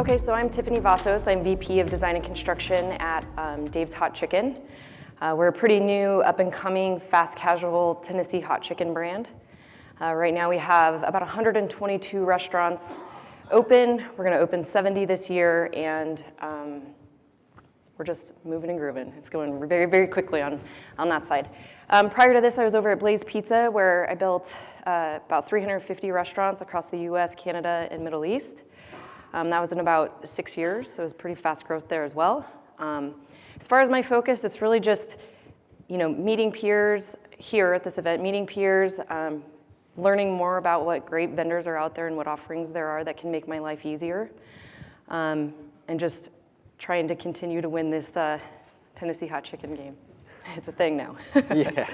Okay, so I'm Tiffany Vassos. I'm VP of Design and Construction at Dave's Hot Chicken. We're a pretty new, up-and-coming, fast casual Tennessee hot chicken brand. Right now we have about 122 restaurants open. We're going to open 70 this year, and we're just moving and grooving. It's going very, very quickly on that side. Prior to this, I was over at Blaze Pizza, where I built about 350 restaurants across the US, Canada, and Middle East. That was in about 6 years, so it was pretty fast growth there as well. As far as my focus, it's really just, meeting peers here at this event, meeting peers, learning more about what great vendors are out there and what offerings there are that can make my life easier, and just trying to continue to win this Tennessee hot chicken game. It's a thing now. Yeah.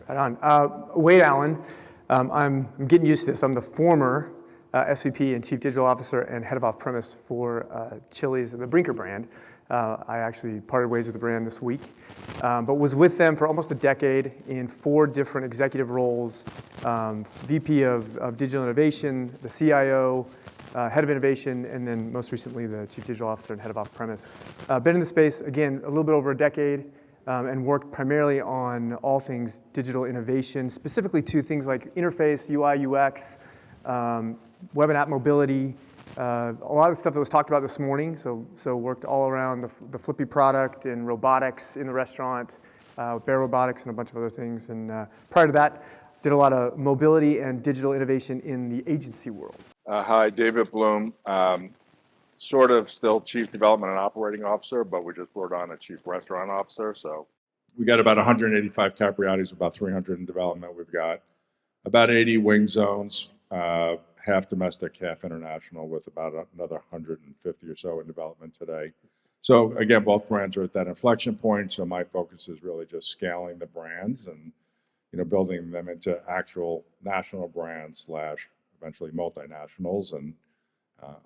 Right on. Wade Allen. I'm getting used to this. I'm the former SVP and Chief Digital Officer and Head of Off-Premise for Chili's and the Brinker brand. I actually parted ways with the brand this week, but was with them for almost a decade in 4 different executive roles, VP of Digital Innovation, the CIO, Head of Innovation, and then most recently the Chief Digital Officer and Head of Off-Premise. Been in the space, again, a little bit over a decade, and worked primarily on all things digital innovation, specifically to things like interface, UI, UX, web and app mobility, a lot of the stuff that was talked about this morning. So worked all around the Flippy product and robotics in the restaurant, Bear Robotics and a bunch of other things. And prior to that, did a lot of mobility and digital innovation in the agency world. Hi, David Bloom. Sort of still Chief Development and Operating Officer, but we just brought on a Chief Restaurant Officer. So we got about 185 Capriottis, about 300 in development. We've got about 80 wing zones, half domestic, half international, with about another 150 or so in development today. So again, both brands are at that inflection point. So my focus is really just scaling the brands and building them into actual national brands / eventually multinationals. And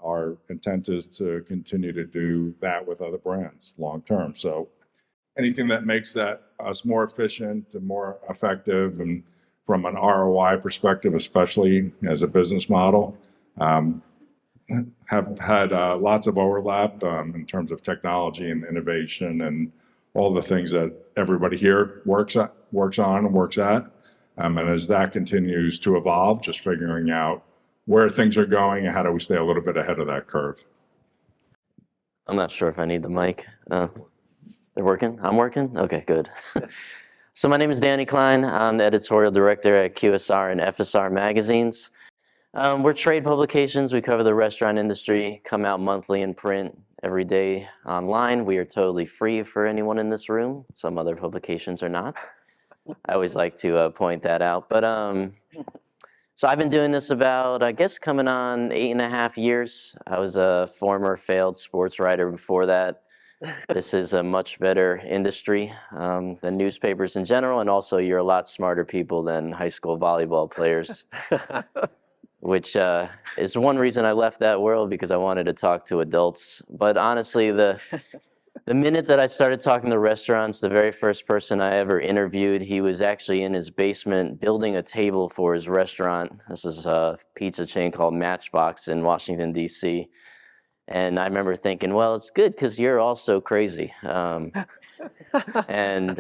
our intent is to continue to do that with other brands long term. So anything that makes that us more efficient and more effective, and from an ROI perspective, especially as a business model, have had lots of overlap in terms of technology and innovation and all the things that everybody here works on and works at. And as that continues to evolve, just figuring out where things are going and how do we stay a little bit ahead of that curve. I'm not sure if I need the mic. They're working? I'm working? Okay, good. So my name is Danny Klein. I'm the editorial director at QSR and FSR magazines. We're trade publications. We cover the restaurant industry, come out monthly in print, every day online. We are totally free for anyone in this room. Some other publications are not. I always like to point that out. But so I've been doing this about, I guess, coming on 8.5 years. I was a former failed sports writer before that. This is a much better industry than newspapers in general, and also you're a lot smarter people than high school volleyball players, which is one reason I left that world, because I wanted to talk to adults. But honestly, the minute that I started talking to restaurants, the very first person I ever interviewed, he was actually in his basement building a table for his restaurant. This is a pizza chain called Matchbox in Washington, D.C. And I remember thinking, well, it's good because you're all so crazy. And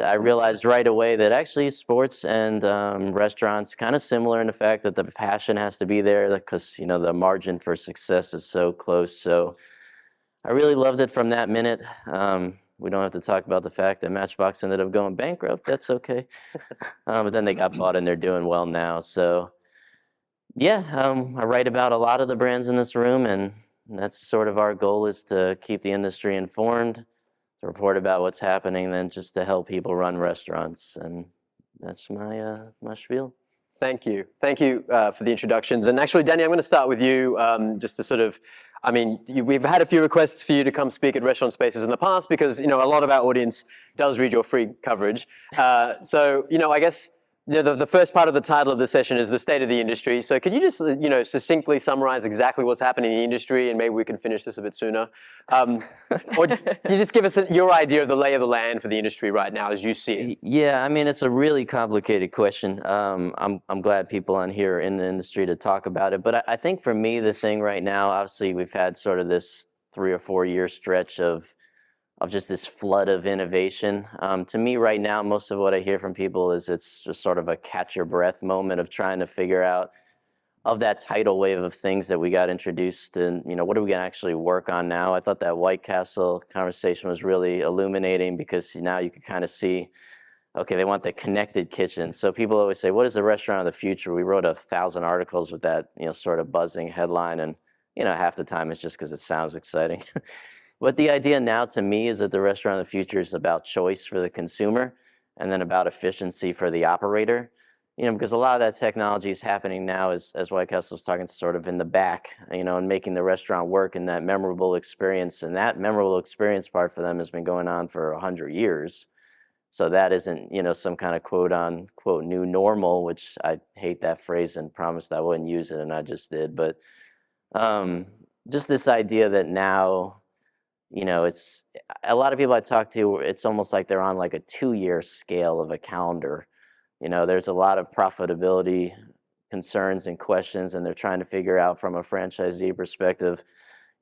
I realized right away that actually sports and restaurants kind of similar in the fact that the passion has to be there, because the margin for success is so close. So I really loved it from that minute. We don't have to talk about the fact that Matchbox ended up going bankrupt. That's okay. But then they got bought and they're doing well now. So yeah, I write about a lot of the brands in this room, and that's sort of our goal, is to keep the industry informed, to report about what's happening, then just to help people run restaurants. And that's my spiel. Thank you. Thank you for the introductions. And actually, Danny, I'm going to start with you just to sort of, we've had a few requests for you to come speak at RestaurantSpaces in the past, because, a lot of our audience does read your free coverage. So, I guess the first part of the title of the session is the state of the industry. So could you just, succinctly summarize exactly what's happening in the industry, and maybe we can finish this a bit sooner? Or can you just give us your idea of the lay of the land for the industry right now as you see it? Yeah, I mean, it's a really complicated question. I'm glad people on here are in the industry to talk about it. But I think for me, the thing right now, obviously, we've had sort of this 3 or 4 year stretch of just this flood of innovation. To me right now, most of what I hear from people is it's just sort of a catch your breath moment of trying to figure out of that tidal wave of things that we got introduced and, what are we gonna actually work on now? I thought that White Castle conversation was really illuminating because now you can kind of see, okay, they want the connected kitchen. So people always say, what is the restaurant of the future? We wrote 1,000 articles with that, sort of buzzing headline, and, half the time it's just because it sounds exciting. But the idea now to me is that the restaurant of the future is about choice for the consumer and then about efficiency for the operator. Because a lot of that technology is happening now, as White Castle was talking, sort of in the back, and making the restaurant work in that memorable experience. And that memorable experience part for them has been going on for 100 years. So that isn't, some kind of quote unquote new normal, which I hate that phrase and promised I wouldn't use it, and I just did. But just this idea that now, it's a lot of people I talk to, it's almost like they're on like a 2-year scale of a calendar. There's a lot of profitability concerns and questions, and they're trying to figure out from a franchisee perspective,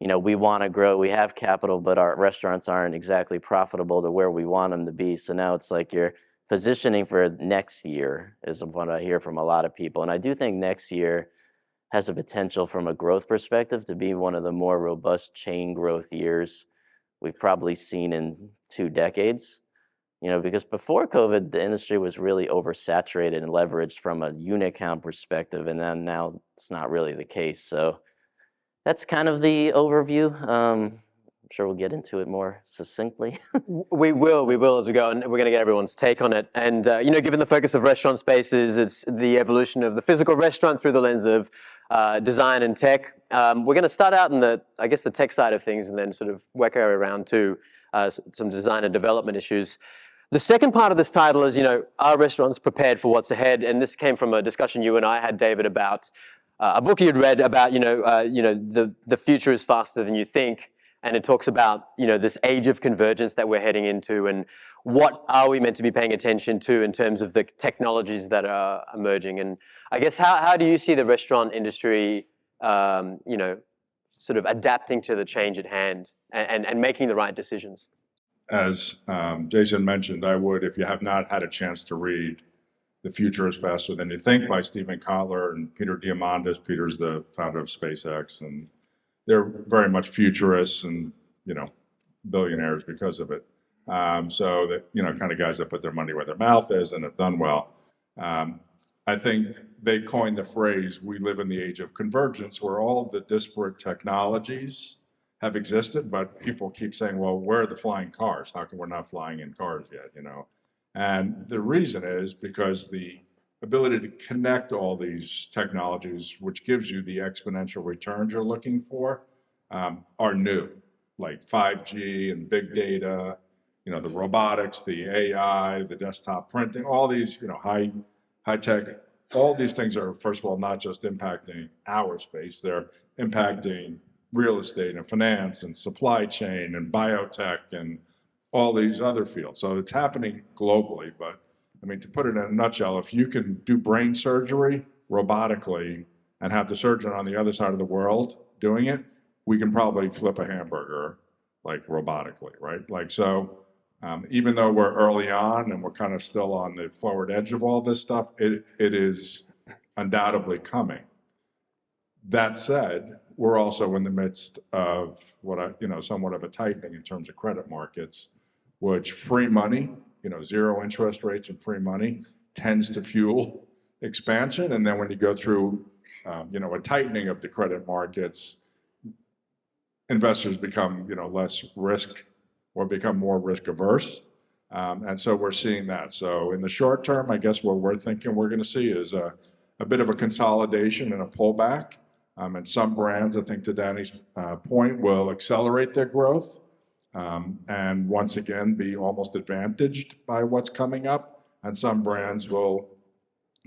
we want to grow, we have capital, but our restaurants aren't exactly profitable to where we want them to be. So now it's like you're positioning for next year is what I hear from a lot of people. And I do think next year has a potential from a growth perspective to be one of the more robust chain growth years we've probably seen in 2 decades. Because before COVID, the industry was really oversaturated and leveraged from a unit count perspective, and then now it's not really the case. So that's kind of the overview. I'm sure we'll get into it more succinctly. We will as we go, and we're going to get everyone's take on it. And, given the focus of restaurant spaces, it's the evolution of the physical restaurant through the lens of design and tech. We're going to start out in the tech side of things and then sort of work our way around to some design and development issues. The second part of this title is, are restaurants prepared for what's ahead? And this came from a discussion you and I had, David, about a book you'd read about, the future is faster than you think. And it talks about, this age of convergence that we're heading into, and what are we meant to be paying attention to in terms of the technologies that are emerging. And I guess, how do you see the restaurant industry, sort of adapting to the change at hand and making the right decisions? As Jason mentioned, I would, if you have not had a chance to read The Future is Faster Than You Think by Stephen Kotler and Peter Diamandis. Peter's the founder of SpaceX, and they're very much futurists and, billionaires because of it. So that, kind of guys that put their money where their mouth is and have done well. I think they coined the phrase, we live in the age of convergence, where all the disparate technologies have existed, but people keep saying, well, where are the flying cars? How come we're not flying in cars yet, And the reason is because the ability to connect all these technologies, which gives you the exponential returns you're looking for, are new, like 5G and big data, the robotics, the AI, the desktop printing, all these, high tech, all these things are, first of all, not just impacting our space, they're impacting real estate and finance and supply chain and biotech and all these other fields. So it's happening globally, but to put it in a nutshell, if you can do brain surgery robotically and have the surgeon on the other side of the world doing it, we can probably flip a hamburger like robotically, right? So even though we're early on and we're kind of still on the forward edge of all this stuff, it is undoubtedly coming. That said, we're also in the midst of somewhat of a tightening in terms of credit markets, which free money, zero interest rates and free money tends to fuel expansion. And then when you go through, a tightening of the credit markets, investors become, less risk or become more risk averse. And so we're seeing that. So in the short term, I guess what we're thinking we're going to see is a bit of a consolidation and a pullback. And some brands, I think to Danny's point, will accelerate their growth and once again be almost advantaged by what's coming up. And some brands will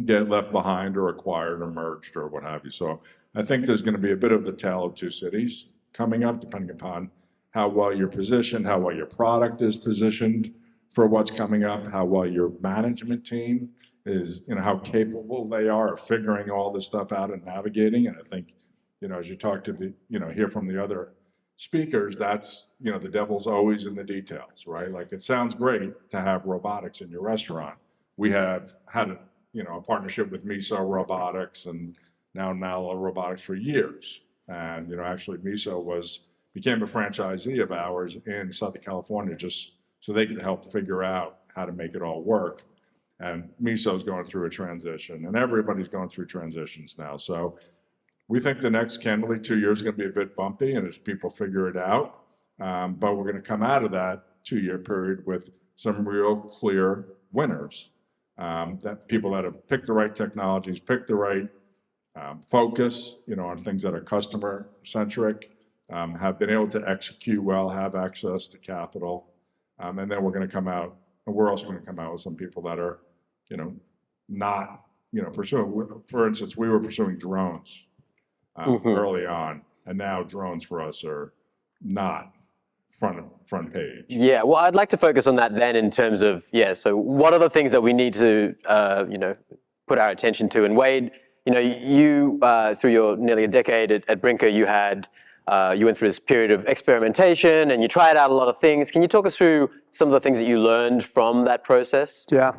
get left behind or acquired or merged or what have you. So I think there's going to be a bit of the tale of two cities coming up, depending upon how well you're positioned, how well your product is positioned for what's coming up, how well your management team is, how capable they are of figuring all this stuff out and navigating. And I think, as you talk to hear from the other speakers, that's, the devil's always in the details, right? Like, it sounds great to have robotics in your restaurant. We have had a partnership with Miso Robotics and now Nala Robotics for years. And, actually Miso became a franchisee of ours in Southern California just so they could help figure out how to make it all work. And Miso's going through a transition, and everybody's going through transitions now. So we think the next, candidly, 2 years is going to be a bit bumpy, and as people figure it out, but we're going to come out of that 2-year period with some real clear winners. That people that have picked the right technologies, picked the right focus, on things that are customer centric, have been able to execute well, have access to capital, and then we're going to come out, and we're also going to come out with some people that are, not, pursuing. For instance, we were pursuing drones early on, and now drones for us are not front page. Yeah, well, I'd like to focus on that then in terms of, so what are the things that we need to, put our attention to? And Wade, you through your nearly a decade at Brinker, you went through this period of experimentation and you tried out a lot of things. Can you talk us through some of the things that you learned from that process? Yeah.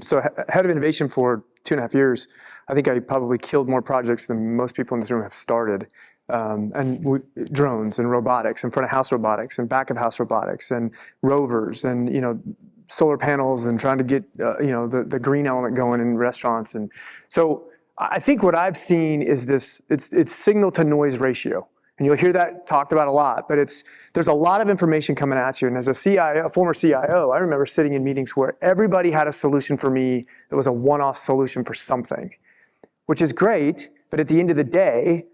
So head of innovation for 2.5 years, I think I probably killed more projects than most people in this room have started. Drones and robotics and front of house robotics and back of house robotics and rovers and, solar panels and trying to get, the green element going in restaurants. And so I think what I've seen is this, it's signal to noise ratio. And you'll hear that talked about a lot, but there's a lot of information coming at you. And as a former CIO, I remember sitting in meetings where everybody had a solution for me that was a one-off solution for something, which is great. But at the end of the day,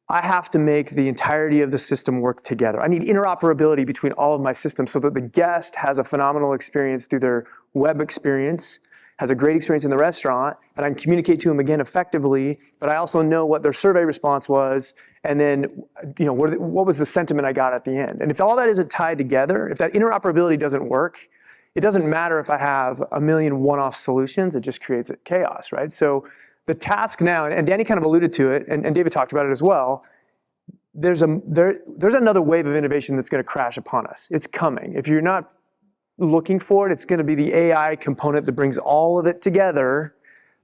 I have to make the entirety of the system work together. I need interoperability between all of my systems so that the guest has a phenomenal experience through their web experience, has a great experience in the restaurant, and I can communicate to them again effectively, but I also know what their survey response was, and then what was the sentiment I got at the end. And if all that isn't tied together, if that interoperability doesn't work, it doesn't matter if I have a million one-off solutions, it just creates chaos, right? So the task now, and Danny kind of alluded to it, and David talked about it as well, there's another wave of innovation that's going to crash upon us. It's coming. If you're not looking for it, it's going to be the AI component that brings all of it together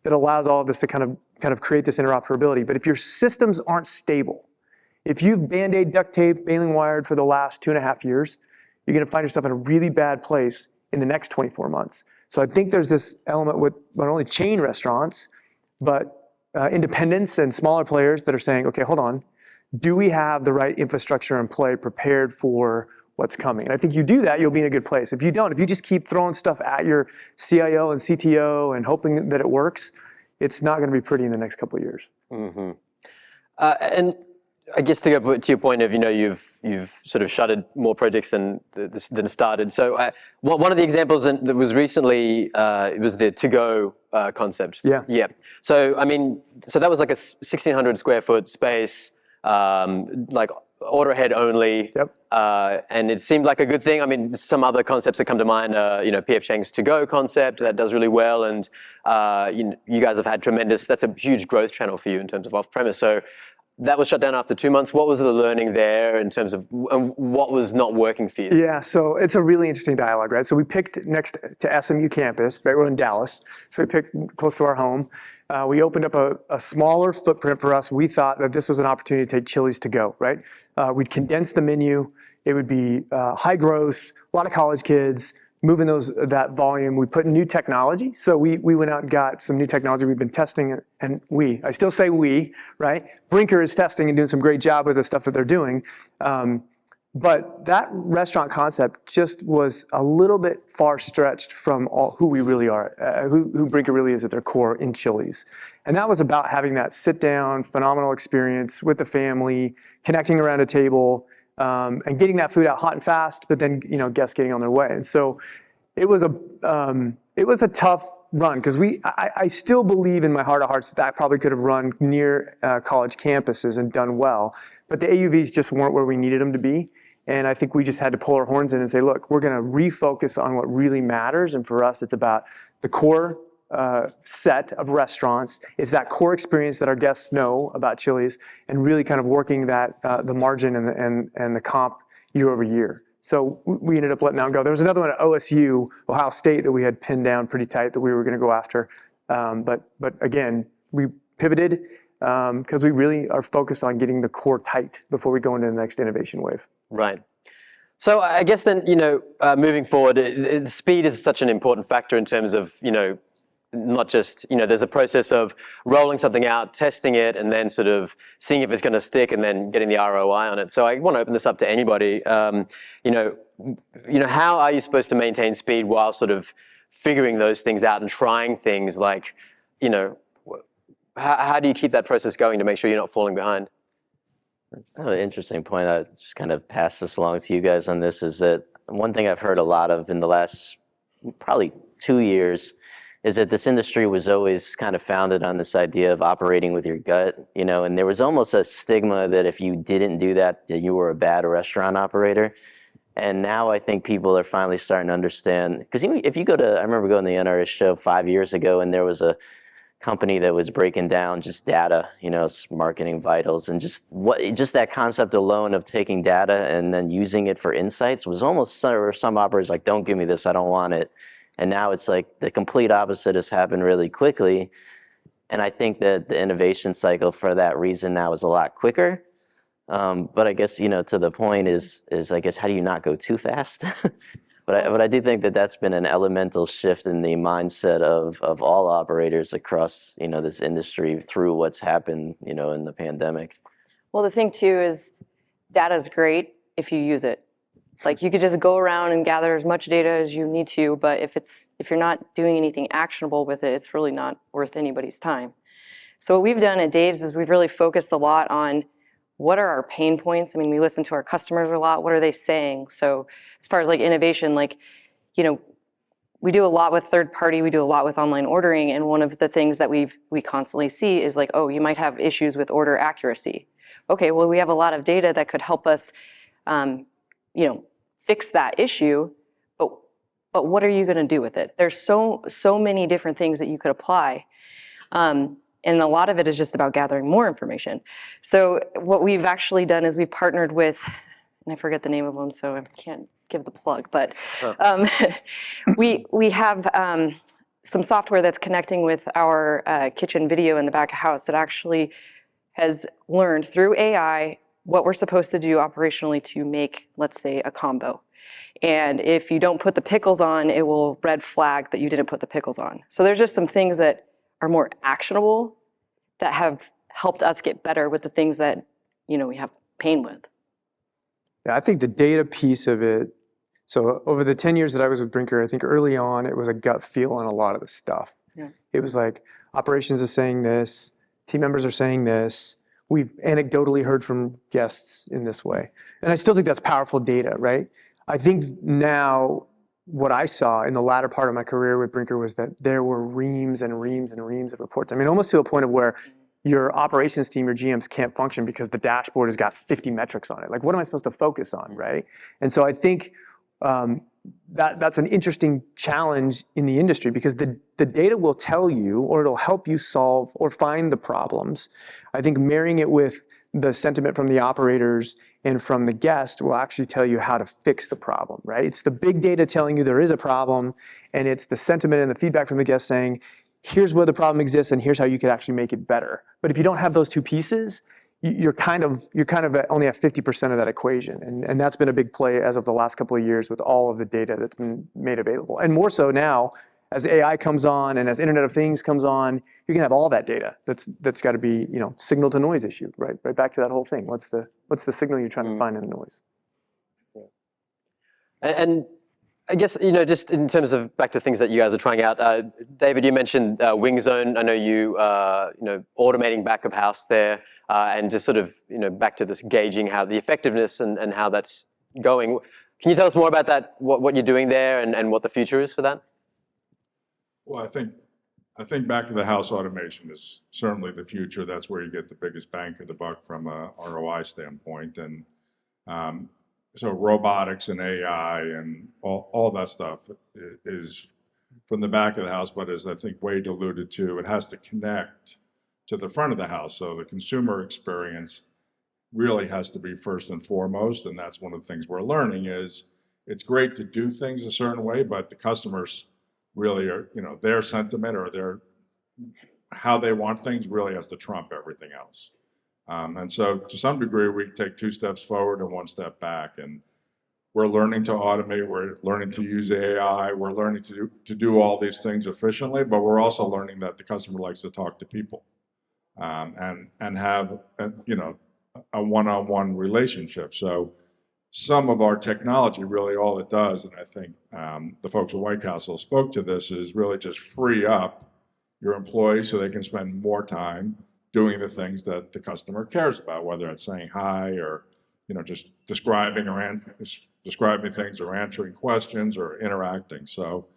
that allows all of this to kind of create this interoperability. But if your systems aren't stable, if you've Band-Aid, duct tape, baling wired for the last 2.5 years, you're going to find yourself in a really bad place in the next 24 months. So I think there's this element with not only chain restaurants, but independents and smaller players that are saying, okay, hold on, do we have the right infrastructure in play prepared for what's coming? And I think you do that, you'll be in a good place. If you don't, if you just keep throwing stuff at your CIO and CTO and hoping that it works, it's not going to be pretty in the next couple of years. Mm-hmm. And I guess to go to your point of, you've sort of shuttered more projects than started. So one of the examples that was recently, it was the to-go concept. Yeah. Yeah. So, so that was like a 1,600 square foot space, like order ahead only. Yep. And it seemed like a good thing. Some other concepts that come to mind are, P.F. Chang's to-go concept that does really well. And, you guys have had that's a huge growth channel for you in terms of off-premise. So that was shut down after 2 months. What was the learning there in terms of what was not working for you? Yeah, so it's a really interesting dialogue, right? So we picked next to SMU campus, right? We're in Dallas, so we picked close to our home. We opened up a smaller footprint for us. We thought that this was an opportunity to take Chili's to go, right? We'd condense the menu. It would be high growth, a lot of college kids, moving that volume. We put in new technology. So we went out and got some new technology we've been testing, and I still say we, right? Brinker is testing and doing some great job with the stuff that they're doing. But that restaurant concept just was a little bit far stretched from who we really are, who Brinker really is at their core in Chili's. And that was about having that sit down, phenomenal experience with the family, connecting around a table, and getting that food out hot and fast, but then, guests getting on their way. And so it was It was a tough run because I still believe in my heart of hearts that probably could have run near college campuses and done well, but the AUVs just weren't where we needed them to be. And I think we just had to pull our horns in and say, look, we're going to refocus on what really matters. And for us, it's about the core set of restaurants. It's that core experience that our guests know about Chili's, and really kind of working that the margin and the comp year over year. So we ended up letting that one go. There was another one at OSU, Ohio State, that we had pinned down pretty tight that we were going to go after. But again, we pivoted because we really are focused on getting the core tight before we go into the next innovation wave. Right. So I guess then, moving forward, speed is such an important factor in terms of, not just, there's a process of rolling something out, testing it, and then sort of seeing if it's going to stick and then getting the ROI on it. So I want to open this up to anybody. How are you supposed to maintain speed while sort of figuring those things out and trying things like, how do you keep that process going to make sure you're not falling behind? Oh, an interesting point. I just kind of pass this along to you guys on this is that one thing I've heard a lot of in the last probably 2 years is that this industry was always kind of founded on this idea of operating with your gut, and there was almost a stigma that if you didn't do that, that you were a bad restaurant operator. And now I think people are finally starting to understand, because if you go to, I remember going to the NRS show 5 years ago, and there was a company that was breaking down just data, marketing vitals, and just that concept alone of taking data and then using it for insights was almost some operators like, don't give me this, I don't want it. And now it's like the complete opposite has happened really quickly. And I think that the innovation cycle for that reason now is a lot quicker. But I guess, to the point is I guess, how do you not go too fast? But I do think that that's been an elemental shift in the mindset of all operators across, this industry through what's happened, in the pandemic. Well, the thing too is data is great if you use it. Like you could just go around and gather as much data as you need to, but if you're not doing anything actionable with it, it's really not worth anybody's time. So what we've done at Dave's is we've really focused a lot on what are our pain points. I mean, we listen to our customers a lot. What are they saying? So as far as like innovation, we do a lot with third party, we do a lot with online ordering, and one of the things that we constantly see is like, oh, you might have issues with order accuracy. Okay, well, we have a lot of data that could help us fix that issue, but what are you going to do with it? There's so many different things that you could apply. And a lot of it is just about gathering more information. So what we've actually done is we've partnered with, and I forget the name of them, so I can't give the plug, but we have some software that's connecting with our kitchen video in the back of house that actually has learned through AI what we're supposed to do operationally to make, let's say, a combo. And if you don't put the pickles on, it will red flag that you didn't put the pickles on. So there's just some things that are more actionable that have helped us get better with the things that, we have pain with. Yeah, I think the data piece of it, so over the 10 years that I was with Brinker, I think early on it was a gut feel on a lot of the stuff. Yeah. It was like, operations is saying this, team members are saying this, we've anecdotally heard from guests in this way. And I still think that's powerful data, right? I think now what I saw in the latter part of my career with Brinker was that there were reams and reams and reams of reports. I mean, almost to a point of where your operations team, your GMs can't function because the dashboard has got 50 metrics on it. Like, what am I supposed to focus on, right? And so I think that's an interesting challenge in the industry because the data will tell you, or it'll help you solve or find the problems. I think marrying it with the sentiment from the operators and from the guest will actually tell you how to fix the problem, right? It's the big data telling you there is a problem, and it's the sentiment and the feedback from the guest saying, here's where the problem exists and here's how you could actually make it better. But if you don't have those two pieces, you're kind of only at 50% of that equation. And that's been a big play as of the last couple of years with all of the data that's been made available. And more so now, as AI comes on and as Internet of Things comes on, you can have all that data that's got to be, signal to noise issue, right? Right back to that whole thing. What's the signal you're trying to find in the noise? Yeah. And I guess, just in terms of back to things that you guys are trying out, David, you mentioned Wing Zone. I know you, automating back of house there, and just sort of, back to this gauging how the effectiveness and how that's going. Can you tell us more about that, what you're doing there and what the future is for that? Well, I think back to the house automation is certainly the future. That's where you get the biggest bang for the buck from a ROI standpoint. And so robotics and AI and all that stuff is from the back of the house, but as I think Wade alluded to, it has to connect to the front of the house. So the consumer experience really has to be first and foremost. And that's one of the things we're learning is it's great to do things a certain way, but the customers really are, their sentiment or their how they want things really has to trump everything else. And so to some degree, we take 2 steps forward and 1 step back. And we're learning to automate, we're learning to use AI, we're learning to do all these things efficiently, but we're also learning that the customer likes to talk to people and have, a one-on-one relationship. So some of our technology, really all it does, and I think the folks at White Castle spoke to this, is really just free up your employees so they can spend more time doing the things that the customer cares about, whether it's saying hi or just describing things or answering questions or interacting. So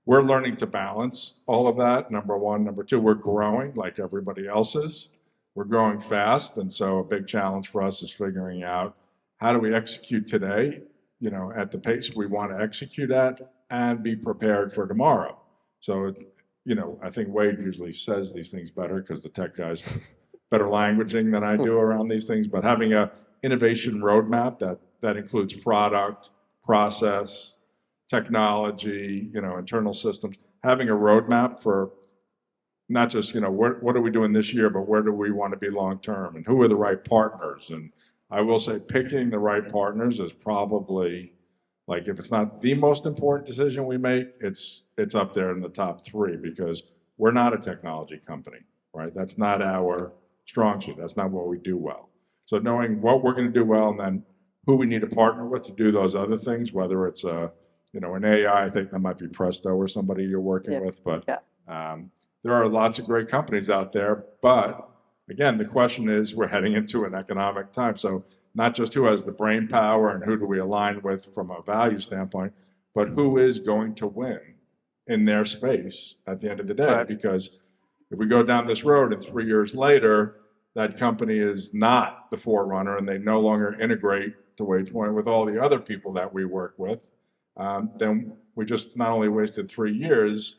we're learning to balance all of that, number one. Number two, we're growing like everybody else is. We're growing fast, and so a big challenge for us is figuring out how do we execute today, at the pace we want to execute at and be prepared for tomorrow. So, I think Wade usually says these things better because the tech guys have better languaging than I do around these things, but having a innovation roadmap that includes product, process, technology, internal systems, having a roadmap for not just, what are we doing this year, but where do we want to be long term and who are the right partners? And I will say picking the right partners is probably, like, if it's not the most important decision we make, it's up there in the top 3 because we're not a technology company, right? That's not our strong suit. That's not what we do well. So knowing what we're going to do well and then who we need to partner with to do those other things, whether it's an AI, I think that might be Presto or somebody you're working with, but there are lots of great companies out there. But again, the question is, we're heading into an economic time. So not just who has the brain power and who do we align with from a value standpoint, but who is going to win in their space at the end of the day. Right. Because if we go down this road and 3 years later, that company is not the forerunner and they no longer integrate, to Wade's point, with all the other people that we work with, then we just not only wasted 3 years,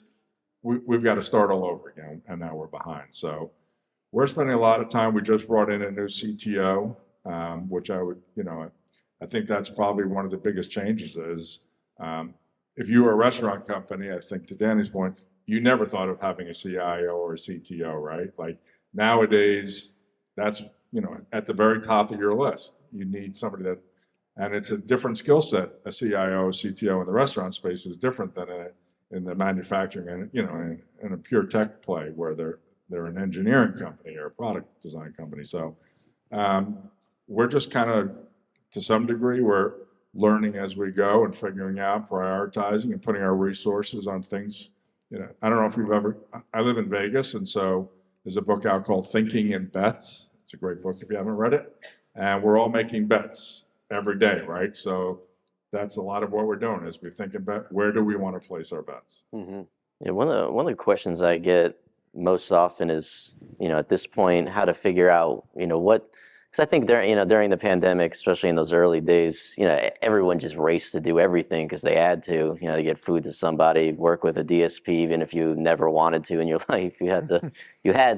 we've got to start all over again, and now we're behind. So we're spending a lot of time. We just brought in a new CTO, which I think that's probably one of the biggest changes is if you were a restaurant company, I think to Danny's point, you never thought of having a CIO or a CTO, right? Like nowadays, that's at the very top of your list. You need somebody that, and it's a different skill set. A CIO, CTO in the restaurant space is different than in the manufacturing and in a pure tech play where they're an engineering company or a product design company. So we're just kind of, to some degree, we're learning as we go and figuring out, prioritizing and putting our resources on things. I don't know if I live in Vegas, and so there's a book out called Thinking in Bets. It's a great book if you haven't read it. And we're all making bets every day, right? So that's a lot of what we're doing is we're thinking about where do we want to place our bets. Mm-hmm. Yeah, one of the questions I get most often is, at this point, how to figure out, what, because I think during the pandemic, especially in those early days, everyone just raced to do everything because they had to, to get food to somebody, work with a DSP, even if you never wanted to in your life, you had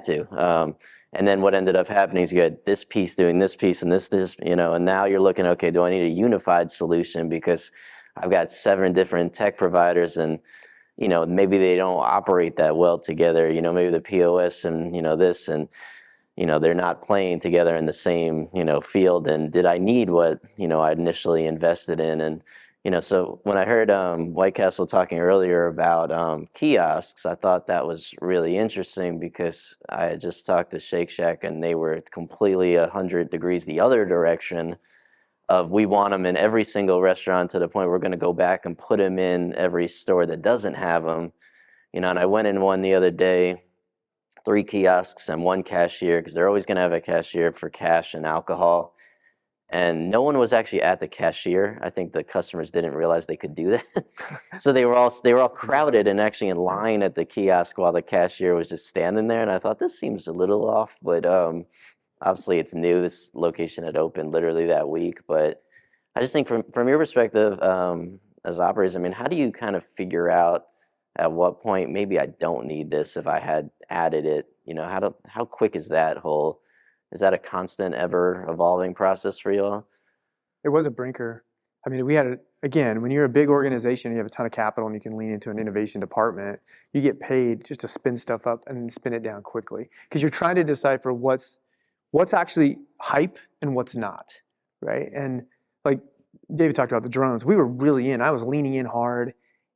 to. And then what ended up happening is you had this piece doing this piece and this, and now you're looking, okay, do I need a unified solution because I've got 7 different tech providers and, maybe they don't operate that well together, maybe the POS and, this and, they're not playing together in the same, field. And did I need what, I initially invested in? And, so when I heard White Castle talking earlier about kiosks, I thought that was really interesting because I had just talked to Shake Shack and they were completely 100 degrees the other direction of we want them in every single restaurant to the point we're going to go back and put them in every store that doesn't have them. And I went in one the other day, 3 kiosks and 1 cashier because they're always going to have a cashier for cash and alcohol. and no one was actually at the cashier. I think the customers didn't realize they could do that. So they were all crowded and actually in line at the kiosk while the cashier was just standing there. And I thought, this seems a little off, but obviously it's new. This location had opened literally that week. But I just think from your perspective as operators, I mean, how do you kind of figure out at what point maybe I don't need this if I had added it? You know, how quick is that whole? Is that a constant, ever evolving process for you all? It was a Brinker. I mean, we had, again, when you're a big organization, you have a ton of capital and you can lean into an innovation department, you get paid just to spin stuff up and then spin it down quickly. Because you're trying to decipher what's actually hype and what's not, right? And like David talked about the drones, we were really in. I was leaning in hard.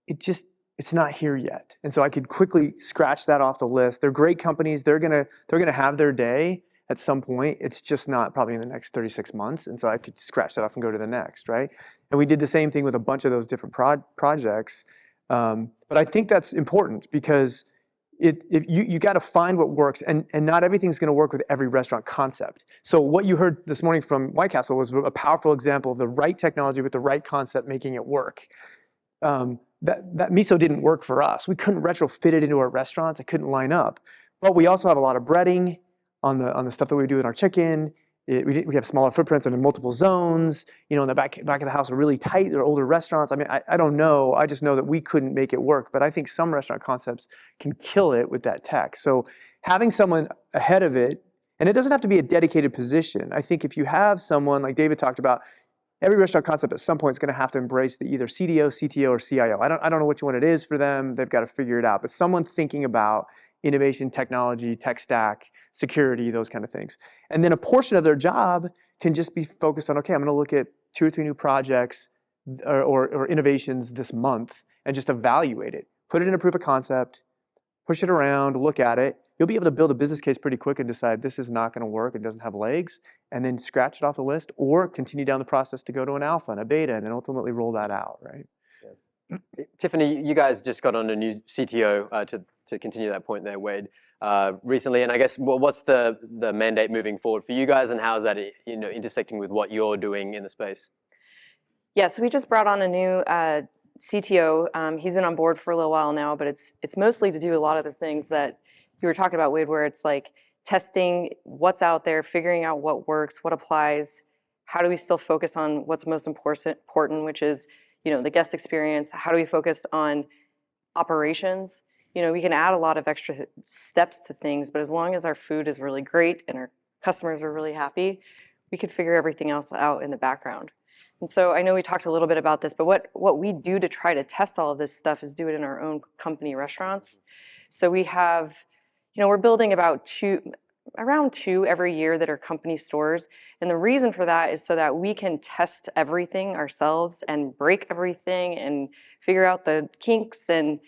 It's not here yet. And so I could quickly scratch that off the list. They're great companies. They're gonna have their day at some point. It's just not probably in the next 36 months. And so I could scratch that off and go to the next, right? And we did the same thing with a bunch of those different projects. But I think that's important because you got to find what works, and not everything's going to work with every restaurant concept. So what you heard this morning from White Castle was a powerful example of the right technology with the right concept making it work. That miso didn't work for us. We couldn't retrofit it into our restaurants. It couldn't line up. But we also have a lot of breading on the stuff that we do in our chicken. We have smaller footprints and in multiple zones. You know, in the back of the house are really tight. They're older restaurants. I mean, I don't know. I just know that we couldn't make it work. But I think some restaurant concepts can kill it with that tech. So having someone ahead of it, and it doesn't have to be a dedicated position. I think if you have someone like David talked about, every restaurant concept at some point is going to have to embrace the either CDO, CTO, or CIO. I don't know which one it is for them. They've got to figure it out. But someone thinking about innovation, technology, tech stack, security, those kind of things. And then a portion of their job can just be focused on, okay, I'm going to look at 2 or 3 new projects or innovations this month and just evaluate it. Put it in a proof of concept, push it around, look at it. You'll be able to build a business case pretty quick and decide this is not going to work, it doesn't have legs, and then scratch it off the list or continue down the process to go to an alpha and a beta and then ultimately roll that out, right? Tiffany, you guys just got on a new CTO to continue that point there, Wade, recently, and I guess what's the mandate moving forward for you guys, and how is that intersecting with what you're doing in the space? Yeah, so we just brought on a new CTO. He's been on board for a little while now, but it's mostly to do a lot of the things that you were talking about, Wade, where it's like testing what's out there, figuring out what works, what applies, how do we still focus on what's most important, which is, the guest experience. How do we focus on operations? We can add a lot of extra steps to things, but as long as our food is really great and our customers are really happy, we could figure everything else out in the background. And so I know we talked a little bit about this, but what we do to try to test all of this stuff is do it in our own company restaurants. So we have, we're building around 2 every year that are company stores. And the reason for that is so that we can test everything ourselves and break everything and figure out the kinks and,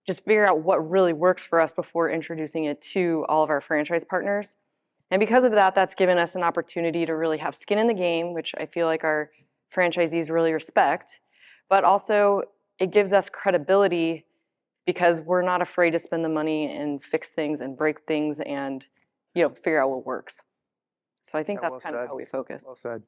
just figure out what really works for us before introducing it to all of our franchise partners. And because of that, that's given us an opportunity to really have skin in the game, which I feel like our franchisees really respect. But also, it gives us credibility because we're not afraid to spend the money and fix things and break things and, figure out what works. So I think that's kind of how we focus. Well said.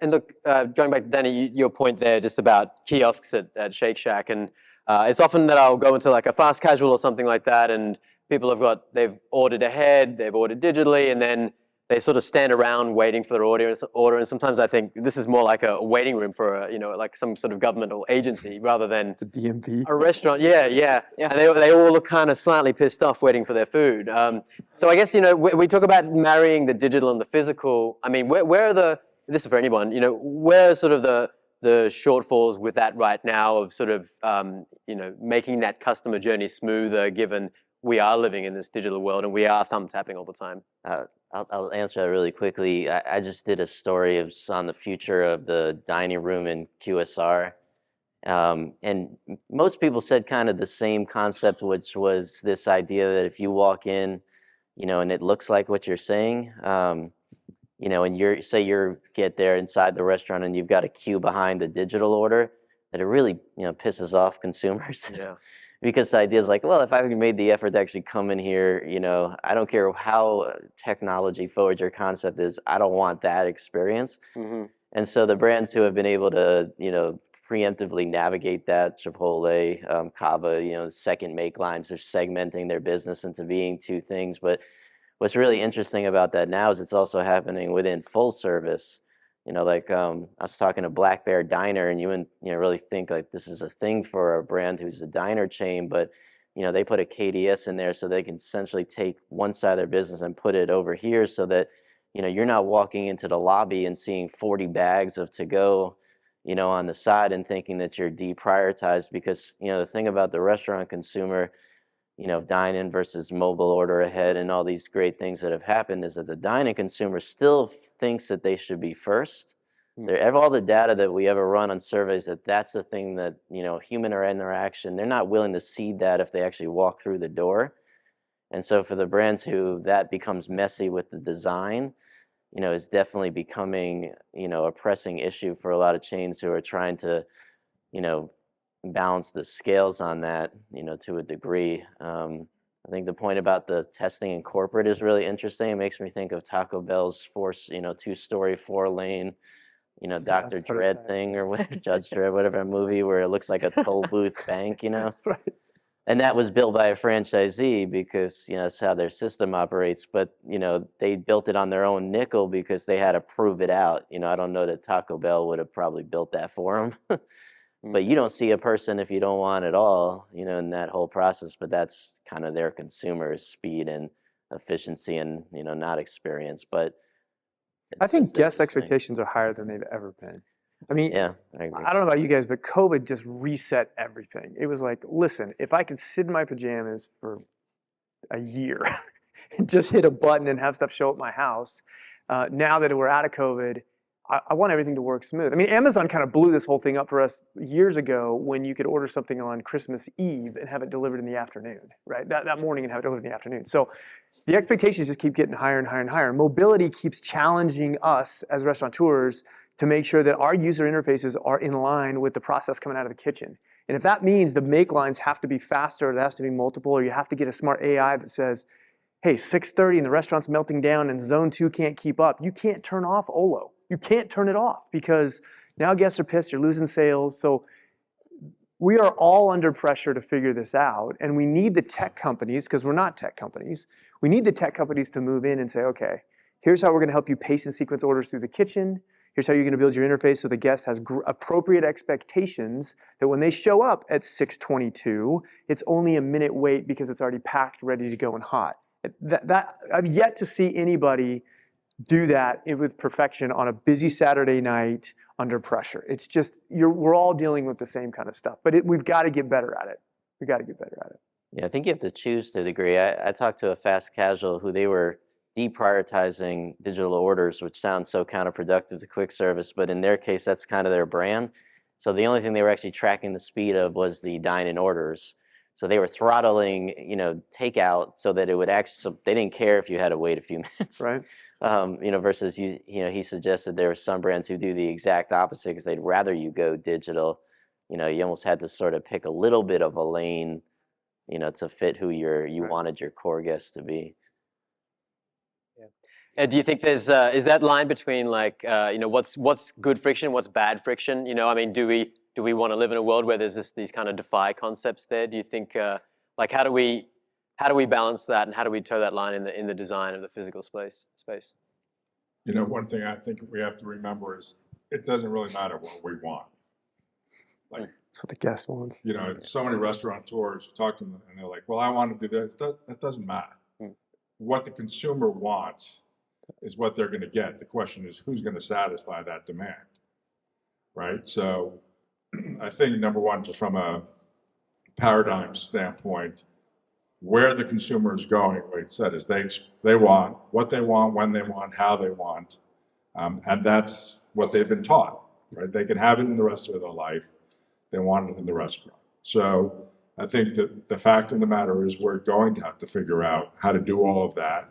And look, going back to Danny, your point there just about kiosks at Shake Shack, and it's often that I'll go into like a fast casual or something like that, and people they've ordered ahead, they've ordered digitally, and then they sort of stand around waiting for their order. And sometimes I think this is more like a waiting room for like some sort of governmental agency rather than the DMV. A restaurant. Yeah. And they all look kind of slightly pissed off waiting for their food. So I guess we talk about marrying the digital and the physical. I mean, where are this is for anyone, where are sort of the shortfalls with that right now of sort of, making that customer journey smoother given we are living in this digital world and we are thumb tapping all the time? I'll answer that really quickly. I just did a story on the future of the dining room in QSR. And most people said kind of the same concept, which was this idea that if you walk in, and it looks like what you're saying, and you get there inside the restaurant and you've got a queue behind the digital order, that it really, pisses off consumers. Yeah. Because the idea is like, well, if I made the effort to actually come in here, I don't care how technology forward your concept is, I don't want that experience. Mm-hmm. And so the brands who have been able to, preemptively navigate that, Chipotle, Cava, second make lines, they're segmenting their business into being two things. But what's really interesting about that now is it's also happening within full service. Like I was talking to Black Bear Diner, and you wouldn't really think like this is a thing for a brand who's a diner chain, but they put a KDS in there so they can essentially take one side of their business and put it over here so that you're not walking into the lobby and seeing 40 bags of to-go on the side and thinking that you're deprioritized, because the thing about the restaurant consumer, dine-in versus mobile order ahead and all these great things that have happened, is that the dine-in consumer still thinks that they should be first. All the data that we ever run on surveys, that's the thing that, human interaction, they're not willing to cede that if they actually walk through the door. And so for the brands who that becomes messy with the design, is definitely becoming, a pressing issue for a lot of chains who are trying to, balance the scales on that, to a degree. I think the point about the testing in corporate is really interesting. It makes me think of Taco Bell's two-story, four-lane, Dr. Dredd thing, or whatever, Judge Dredd, whatever movie where it looks like a toll booth bank, Right. And that was built by a franchisee because, that's how their system operates. But, they built it on their own nickel because they had to prove it out. I don't know that Taco Bell would have probably built that for them. But you don't see a person if you don't want at all, in that whole process. But that's kind of their consumer speed and efficiency and, not experience. But I think guest interesting. expectations are higher than they've ever been. I mean, Yeah, I agree. I don't know about you guys, but COVID just reset everything. It was like, listen, if I could sit in my pajamas for a year and just hit a button and have stuff show up at my house, now that we're out of COVID, I want everything to work smooth. I mean, Amazon kind of blew this whole thing up for us years ago when you could order something on Christmas Eve and have it delivered in the afternoon, right? That morning and have it delivered in the afternoon. So the expectations just keep getting higher and higher and higher. Mobility keeps challenging us as restaurateurs to make sure that our user interfaces are in line with the process coming out of the kitchen. And if that means the make lines have to be faster, there has to be multiple, or you have to get a smart AI that says, hey, 6:30 and the restaurant's melting down and zone 2 can't keep up, you can't turn off Olo. You can't turn it off because now guests are pissed, you're losing sales. So we are all under pressure to figure this out, and we need the tech companies, because we're not tech companies, we need the tech companies to move in and say, okay, here's how we're gonna help you pace and sequence orders through the kitchen. Here's how you're gonna build your interface so the guest has appropriate expectations that when they show up at 6:22, it's only a minute wait because it's already packed, ready to go and hot. I've yet to see anybody do that with perfection on a busy Saturday night under pressure. It's just, we're all dealing with the same kind of stuff, but we've got to get better at it. We've got to get better at it. Yeah, I think you have to choose to a degree. I talked to a fast casual who they were deprioritizing digital orders, which sounds so counterproductive to quick service, but in their case, that's kind of their brand. So the only thing they were actually tracking the speed of was the dine-in orders. So they were throttling, takeout so that it would actually, so they didn't care if you had to wait a few minutes. Right. Versus he suggested there were some brands who do the exact opposite because they'd rather you go digital. You almost had to sort of pick a little bit of a lane, to fit who you Right. wanted your core guests to be. Do you think there's is that line between like what's good friction, what's bad friction? I mean, do we want to live in a world where there's these kind of defy concepts there? Do you think like how do we balance that, and how do we toe that line in the design of the physical space? One thing I think we have to remember is it doesn't really matter what we want. Like, That's what the guest wants. so many restaurateurs, you talk to them and they're like, well, I want to do this. That doesn't matter. What the consumer wants is what they're going to get. The question is, who's going to satisfy that demand, right? So I think, number one, just from a paradigm standpoint, where the consumer is going, what it said is they want what they want, when they want, how they want, and that's what they've been taught, right? They can have it in the rest of their life. They want it in the restaurant. So I think that the fact of the matter is we're going to have to figure out how to do all of that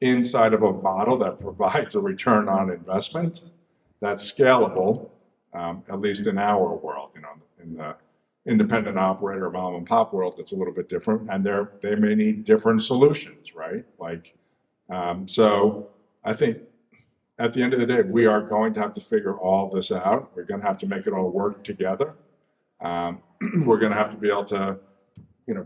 inside of a model that provides a return on investment that's scalable, at least in our world. independent operator, mom and pop world that's a little bit different, and they may need different solutions, right? Like, so I think at the end of the day, we are going to have to figure all this out. We're going to have to make it all work together. We're going to have to be able to,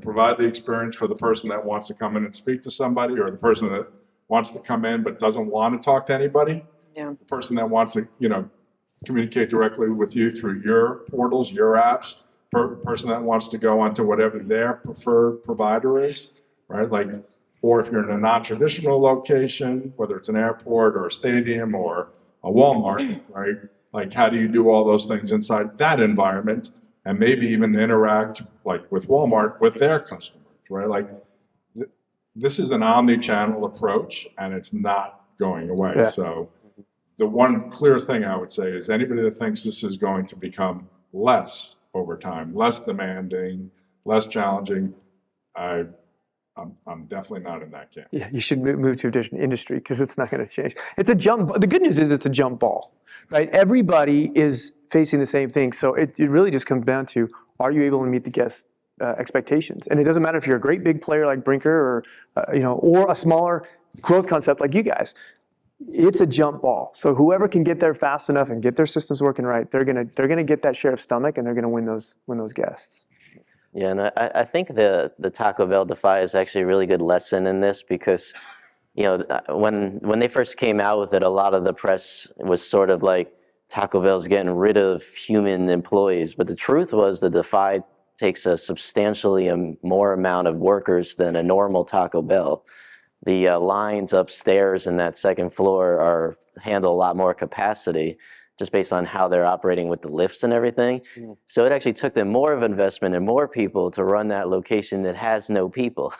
provide the experience for the person that wants to come in and speak to somebody, or the person that wants to come in but doesn't want to talk to anybody. Yeah. The person that wants to, communicate directly with you through your portals, your apps. Person that wants to go onto whatever their preferred provider is, right? Like, or if you're in a non-traditional location, whether it's an airport or a stadium or a Walmart, right? Like, how do you do all those things inside that environment, and maybe even interact, like with Walmart, with their customers, right? Like, this is an omni-channel approach, and it's not going away. Yeah. So the one clear thing I would say is anybody that thinks this is going to become less over time, less demanding, less challenging, I'm definitely not in that camp. Yeah, you should move to a different industry because it's not going to change. It's a jump. The good news is it's a jump ball, right? Everybody is facing the same thing. So it really just comes down to, are you able to meet the guest expectations? And it doesn't matter if you're a great big player like Brinker or a smaller growth concept like you guys. It's a jump ball. So whoever can get there fast enough and get their systems working right, they're gonna get that share of stomach, and they're gonna win those guests. Yeah, and I think the Taco Bell Defy is actually a really good lesson in this, because when they first came out with it, a lot of the press was sort of like Taco Bell's getting rid of human employees, but the truth was the Defy takes a substantially more amount of workers than a normal Taco Bell. The lines upstairs in that second floor handle a lot more capacity, just based on how they're operating with the lifts and everything. So it actually took them more of investment and more people to run that location that has no people.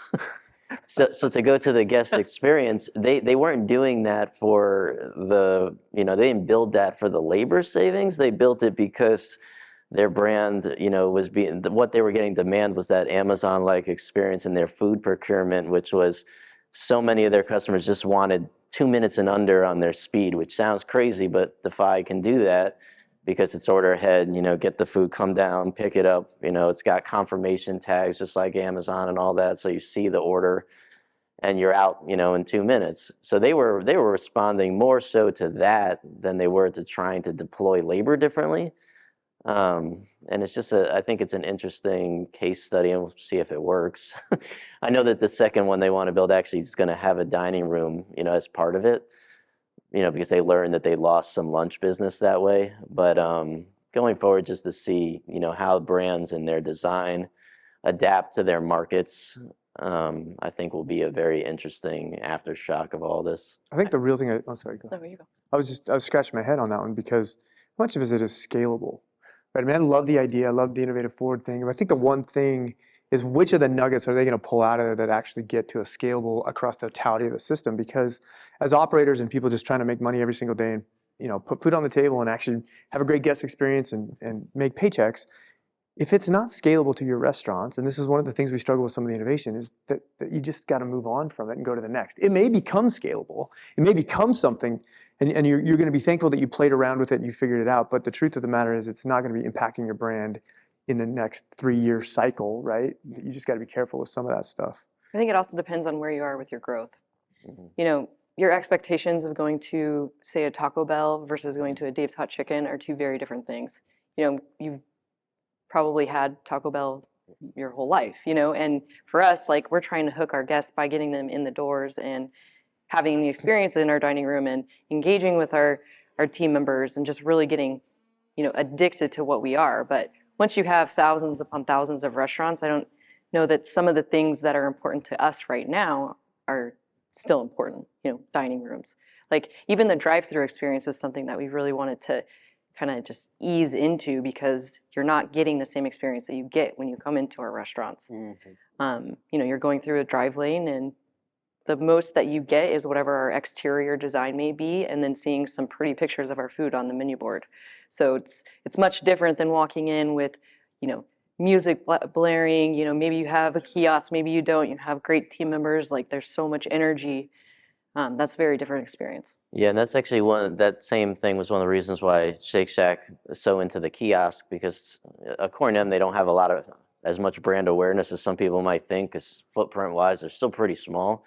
So to go to the guest experience, they weren't doing that for they didn't build that for the labor savings. They built it because their brand, was what they were getting demand was that Amazon-like experience in their food procurement, which was so many of their customers just wanted 2 minutes and under on their speed, which sounds crazy, but Defy can do that because it's order ahead, get the food, come down, pick it up. It's got confirmation tags just like Amazon and all that. So you see the order and you're out, in 2 minutes. So they were responding more so to that than they were to trying to deploy labor differently. And it's just I think it's an interesting case study, and we'll see if it works. I know that the second one they want to build actually is going to have a dining room, as part of it, because they learned that they lost some lunch business that way. But going forward, just to see, how brands and their design adapt to their markets, I think will be a very interesting aftershock of all this. I think the real thing. Sorry, go. There you go. I was scratching my head on that one because much of it is scalable. Right? I mean, I love the idea. I love the innovative forward thing. But I think the one thing is, which of the nuggets are they going to pull out of there that actually get to a scalable across the totality of the system? Because as operators and people just trying to make money every single day and put food on the table and actually have a great guest experience and make paychecks, if it's not scalable to your restaurants, and this is one of the things we struggle with some of the innovation, is that you just got to move on from it and go to the next. It may become scalable. It may become something, and you're going to be thankful that you played around with it and you figured it out. But the truth of the matter is, it's not going to be impacting your brand in the next 3-year cycle, right? You just got to be careful with some of that stuff. I think it also depends on where you are with your growth. Your expectations of going to, say, a Taco Bell versus going to a Dave's Hot Chicken are two very different things. You've probably had Taco Bell your whole life, and for us, like, we're trying to hook our guests by getting them in the doors and having the experience in our dining room and engaging with our team members and just really getting, addicted to what we are. But once you have thousands upon thousands of restaurants, I don't know that some of the things that are important to us right now are still important, dining rooms. Like, even the drive-through experience is something that we really wanted to kind of just ease into, because you're not getting the same experience that you get when you come into our restaurants. You're going through a drive lane, and the most that you get is whatever our exterior design may be, and then seeing some pretty pictures of our food on the menu board. So it's much different than walking in with, music blaring. Maybe you have a kiosk, maybe you don't. You have great team members. Like, there's so much energy. That's a very different experience. Yeah, and that's actually that same thing was one of the reasons why Shake Shack is so into the kiosk, because according to them, they don't have as much brand awareness as some people might think, because footprint wise, they're still pretty small.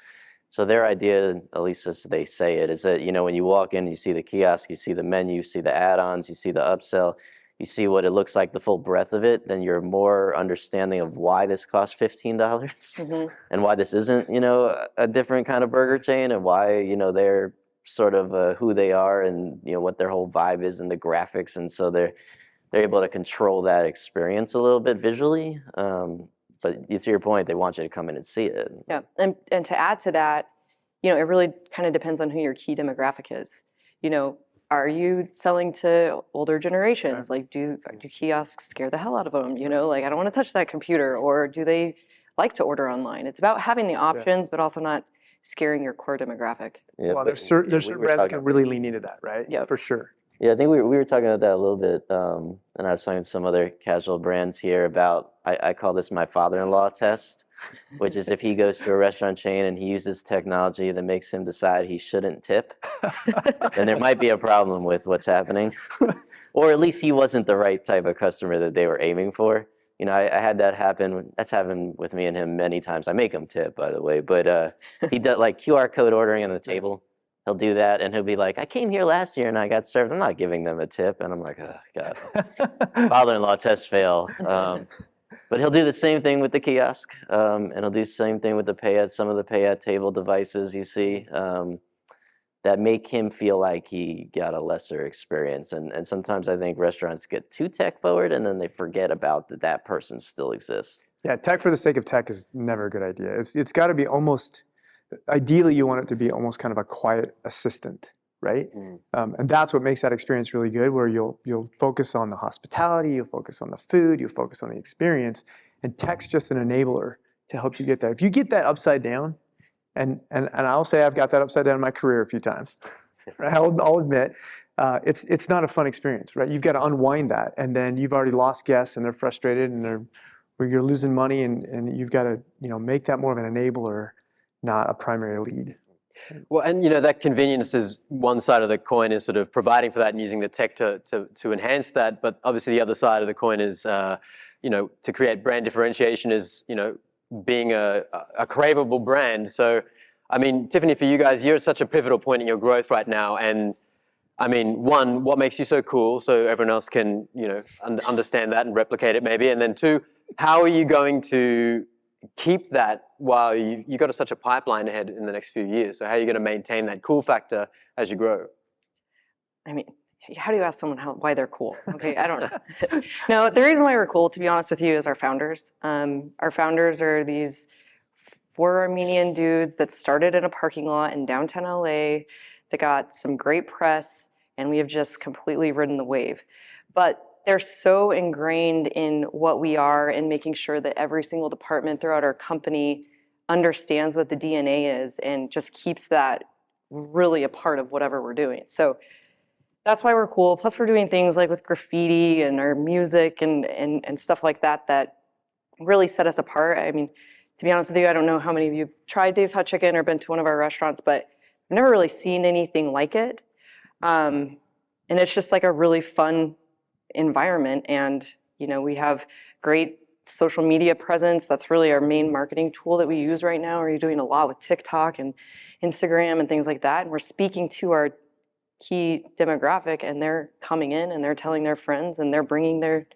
So their idea, at least as they say it, is that, when you walk in, you see the kiosk, you see the menu, you see the add-ons, you see the upsell, you see what it looks like, the full breadth of it, then you're more understanding of why this costs $15 and why this isn't, a different kind of burger chain, and why, they're sort of who they are, and, what their whole vibe is, and the graphics. And so they're able to control that experience a little bit visually. But to your point, they want you to come in and see it. Yeah, and to add to that, it really kind of depends on who your key demographic is. Are you selling to older generations? Like, do kiosks scare the hell out of them? Like, I don't want to touch that computer. Or do they like to order online? It's about having the options, but also not scaring your core demographic. Yeah, Well, but there's certain we were brands that talking- can really lean into that, right? Yep. For sure. Yeah, I think we were talking about that a little bit, and I was talking to some other casual brands here about, I call this my father-in-law test, which is if he goes to a restaurant chain and he uses technology that makes him decide he shouldn't tip, then there might be a problem with what's happening. Or at least he wasn't the right type of customer that they were aiming for. I had that happen. That's happened with me and him many times. I make him tip, by the way, but he does like QR code ordering on the table. He'll do that, and he'll be like, I came here last year and I got served. I'm not giving them a tip. And I'm like, oh, God. Father-in-law test fail. But he'll do the same thing with the kiosk, and he'll do the same thing with the some of the pay-at-table devices you see that make him feel like he got a lesser experience. And sometimes I think restaurants get too tech-forward, and then they forget about that person still exists. Yeah, tech for the sake of tech is never a good idea. It's got to be almost, ideally you want it to be almost kind of a quiet assistant, right? And that's what makes that experience really good, where you'll focus on the hospitality, you'll focus on the food, you'll focus on the experience, and tech's just an enabler to help you get there. If you get that upside down, and I'll say I've got that upside down in my career a few times, right? I'll admit, it's not a fun experience, right? You've got to unwind that, and then you've already lost guests, and they're frustrated, and you're losing money, and you've got to make that more of an enabler, not a primary lead. Well, and that convenience is one side of the coin, is sort of providing for that and using the tech to enhance that. But obviously the other side of the coin is, to create brand differentiation is, being a craveable brand. So, I mean, Tiffany, for you guys, you're at such a pivotal point in your growth right now. And I mean, one, what makes you so cool so everyone else can, understand that and replicate it maybe. And then two, how are you going to keep that while you've got such a pipeline ahead in the next few years? So how are you going to maintain that cool factor as you grow? I mean, how do you ask someone why they're cool? Okay, I don't know. No, the reason why we're cool, to be honest with you, is our founders. Our founders are these 4 Armenian dudes that started in a parking lot in downtown LA that got some great press, and we have just completely ridden the wave. But they're so ingrained in what we are and making sure that every single department throughout our company understands what the DNA is and just keeps that really a part of whatever we're doing. So that's why we're cool. Plus we're doing things like with graffiti and our music and stuff like that that really set us apart. I mean, to be honest with you, I don't know how many of you have tried Dave's Hot Chicken or been to one of our restaurants, but I've never really seen anything like it. And it's just like a really fun environment, and we have great social media presence. That's really our main marketing tool that we use right now. We're doing a lot with TikTok and Instagram and things like that, and we're speaking to our key demographic, and they're coming in and they're telling their friends and they're bringing their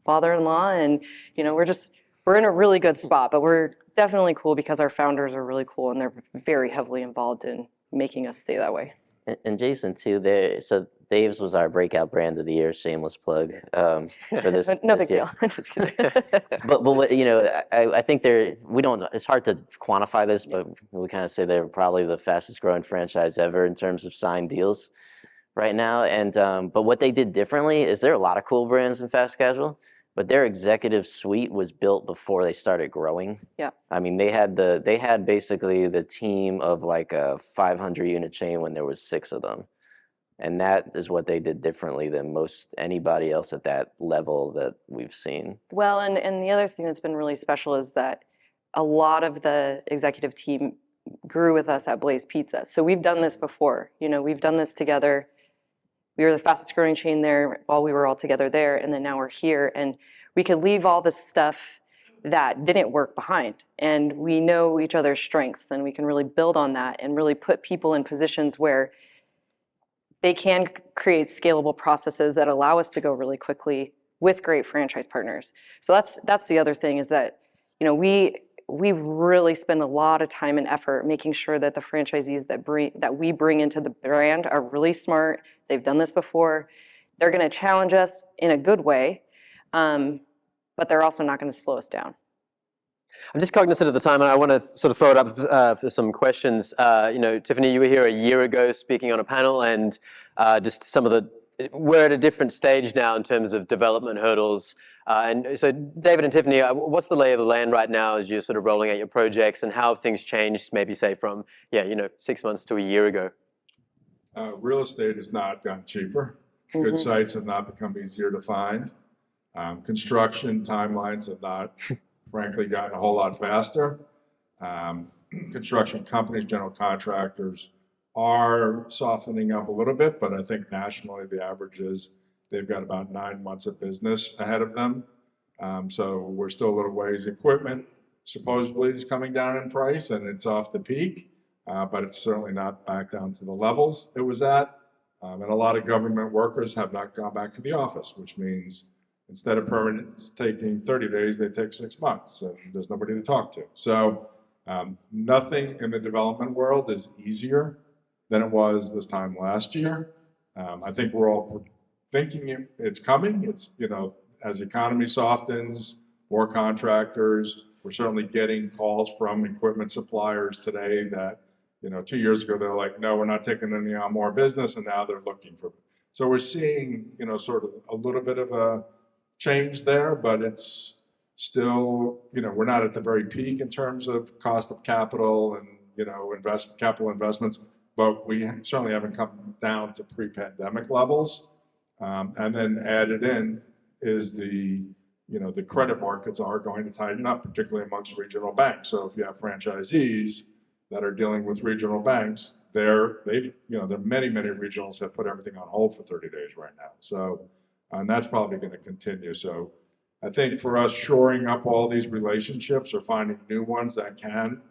father-in-law, and we're in a really good spot. But we're definitely cool because our founders are really cool, and they're very heavily involved in making us stay that way. And Jason too, so Dave's was our breakout brand of the year, shameless plug for this. No this big year. deal. Just kidding. But what, I think it's hard to quantify this, but we kind of say they're probably the fastest growing franchise ever in terms of signed deals right now. And but what they did differently is there are a lot of cool brands in fast casual, but their executive suite was built before they started growing. Yeah. I mean, they had basically the team of like a 500 unit chain when there was 6 of them. And that is what they did differently than most anybody else at that level that we've seen. Well, and the other thing that's been really special is that a lot of the executive team grew with us at Blaze Pizza. So we've done this before. We've done this together. We were the fastest growing chain there while we were all together there, and then now we're here. And we could leave all this stuff that didn't work behind. And we know each other's strengths, and we can really build on that and really put people in positions where they can create scalable processes that allow us to go really quickly with great franchise partners. So that's the other thing, is that we really spend a lot of time and effort making sure that the franchisees that we bring into the brand are really smart. They've done this before. They're going to challenge us in a good way, but they're also not going to slow us down. I'm just cognizant of the time, and I want to sort of throw it up for some questions. Tiffany, you were here a year ago speaking on a panel, and just we're at a different stage now in terms of development hurdles. And so, David and Tiffany, what's the lay of the land right now as you're sort of rolling out your projects, and how have things changed, maybe say from 6 months to a year ago? Real estate has not gotten cheaper. Good sites have not become easier to find. Construction timelines have not, frankly, gotten a whole lot faster. Construction companies, general contractors are softening up a little bit, but I think nationally the average is they've got about 9 months of business ahead of them. So we're still a little ways. Equipment supposedly is coming down in price, and it's off the peak, but it's certainly not back down to the levels it was at. And a lot of government workers have not gone back to the office, which means instead of permanents taking 30 days, they take 6 months, and there's nobody to talk to. So nothing in the development world is easier than it was this time last year. I think we're all thinking it's coming. It's, as the economy softens, more contractors. We're certainly getting calls from equipment suppliers today that, 2 years ago, they're like, no, we're not taking any on more business, and now they're looking for. So we're seeing, sort of a little bit of a change there, but it's still, we're not at the very peak in terms of cost of capital and, capital investments, but we certainly haven't come down to pre-pandemic levels. And then added in is the credit markets are going to tighten up, particularly amongst regional banks. So if you have franchisees that are dealing with regional banks, there are many regionals have put everything on hold for 30 days right now. So, and that's probably going to continue. So I think for us, shoring up all these relationships or finding new ones that can,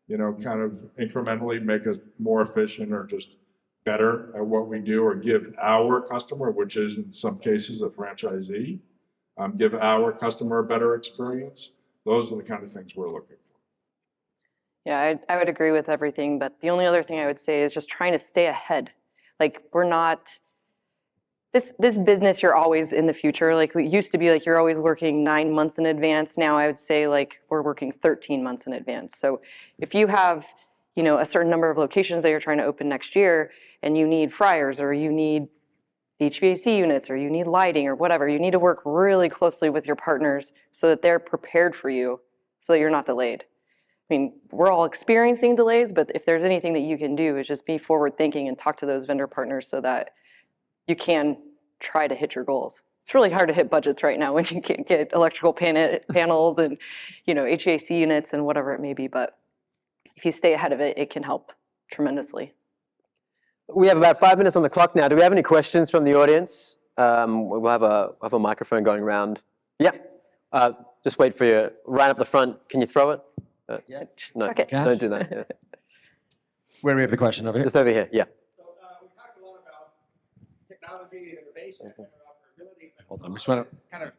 kind of incrementally make us more efficient or just better at what we do, or give our customer, which is in some cases a franchisee, give our customer a better experience. Those are the kind of things we're looking for. Yeah, I would agree with everything, but the only other thing I would say is just trying to stay ahead. Like, we're not, this business, you're always in the future. Like, it used to be like you're always working 9 months in advance. Now I would say like we're working 13 months in advance. So if you have, a certain number of locations that you're trying to open next year, and you need fryers, or you need HVAC units, or you need lighting, or whatever, you need to work really closely with your partners so that they're prepared for you, so that you're not delayed. I mean, we're all experiencing delays, but if there's anything that you can do, is just be forward thinking and talk to those vendor partners so that you can try to hit your goals. It's really hard to hit budgets right now when you can't get electrical panels and HVAC units and whatever it may be, but if you stay ahead of it, it can help tremendously. We have about 5 minutes on the clock now. Do we have any questions from the audience? We'll have a microphone going around. Yeah. Just wait for you. Right up the front. Can you throw it? No, Okay. don't do that. Yeah. Where do we have the question? Over here? Just over here. Yeah. So we talked a lot about technology and innovation and interoperability. Hold on, just want to. It's kind of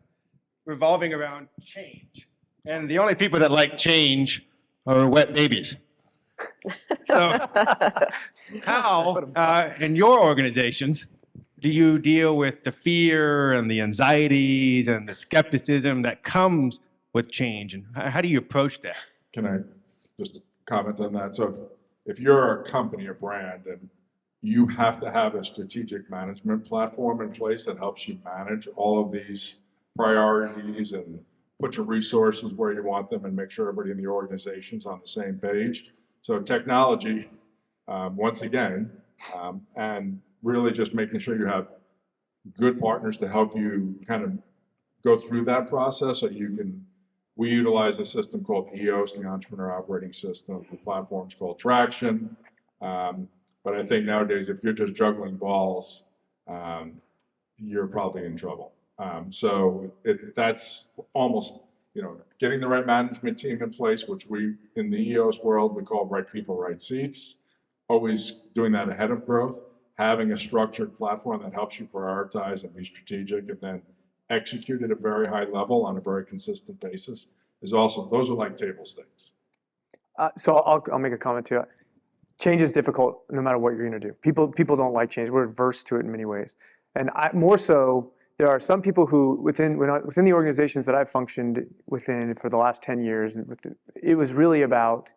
revolving around change. And the only people that like change are wet babies. So how, in your organizations, do you deal with the fear and the anxieties and the skepticism that comes with change? And how do you approach that? Can I just comment on that? So if you're a company, a brand, and you have to have a strategic management platform in place that helps you manage all of these priorities and put your resources where you want them and make sure everybody in the organization's on the same page. So technology, once again, and really just making sure you have good partners to help you kind of go through that process so you can We utilize a system called EOS, the Entrepreneur Operating System. The platform's called Traction. But I think nowadays, if you're just juggling balls, you're probably in trouble. So that's almost, getting the right management team in place, which we, in the EOS world, we call right people, right seats. Always doing that ahead of growth, having a structured platform that helps you prioritize and be strategic and then execute at a very high level on a very consistent basis is also, those are like table stakes. So I'll make a comment too. Change is difficult no matter what you're going to do. People don't like change. We're averse to it in many ways. And more so, there are some people who within the organizations that I've functioned within for the last 10 years, it was really about,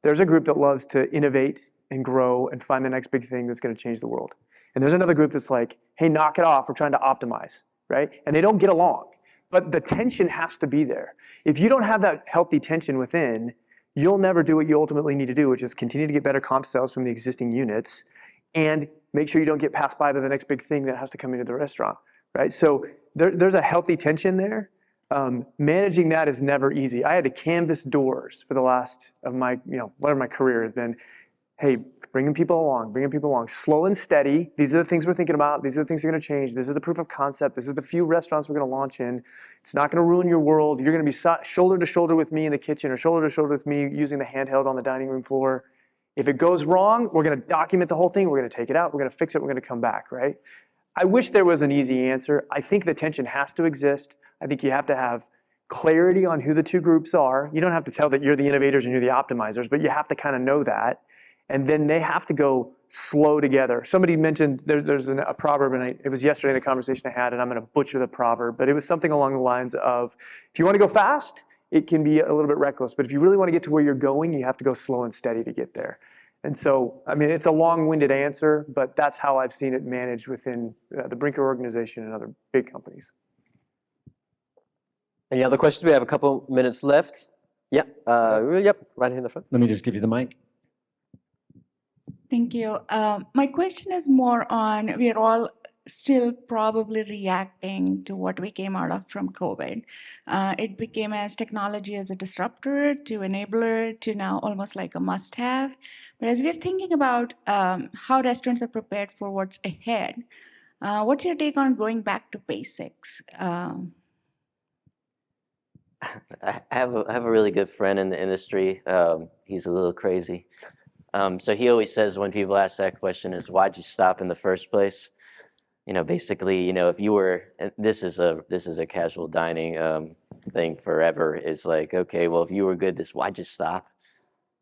there's a group that loves to innovate and grow and find the next big thing that's going to change the world. And there's another group that's like, hey, knock it off. We're trying to optimize, right? And they don't get along. But the tension has to be there. If you don't have that healthy tension within, you'll never do what you ultimately need to do, which is continue to get better comp sales from the existing units and make sure you don't get passed by the next big thing that has to come into the restaurant, right? So there's a healthy tension there. Managing that is never easy. I had to canvas doors for the last of my, whatever my career has been. Hey, bringing people along, slow and steady. These are the things we're thinking about. These are the things that are going to change. This is the proof of concept. This is the few restaurants we're going to launch in. It's not going to ruin your world. You're going to be shoulder to shoulder with me in the kitchen or shoulder to shoulder with me using the handheld on the dining room floor. If it goes wrong, we're going to document the whole thing. We're going to take it out. We're going to fix it. We're going to come back, right? I wish there was an easy answer. I think the tension has to exist. I think you have to have clarity on who the two groups are. You don't have to tell that you're the innovators and you're the optimizers, but you have to kind of know that. And then they have to go slow together. Somebody mentioned there's a proverb, and it was yesterday in a conversation I had, and I'm going to butcher the proverb, but it was something along the lines of, if you want to go fast, it can be a little bit reckless, but if you really want to get to where you're going, you have to go slow and steady to get there. And so, I mean, it's a long-winded answer, but that's how I've seen it managed within the Brinker organization and other big companies. Any other questions? We have a couple minutes left. Yeah, yep, right here in the front. Let me just give you the mic. Thank you. My question is more on, we're all still probably reacting to what we came out of from COVID. It became as technology as a disruptor to enabler to now almost like a must-have. But as we're thinking about how restaurants are prepared for what's ahead, what's your take on going back to basics? I have a really good friend in the industry. He's a little crazy. So he always says when people ask that question is, why'd you stop in the first place? Basically, if you were, this is a casual dining thing forever. It's like, okay, well, if you were good, why'd you stop?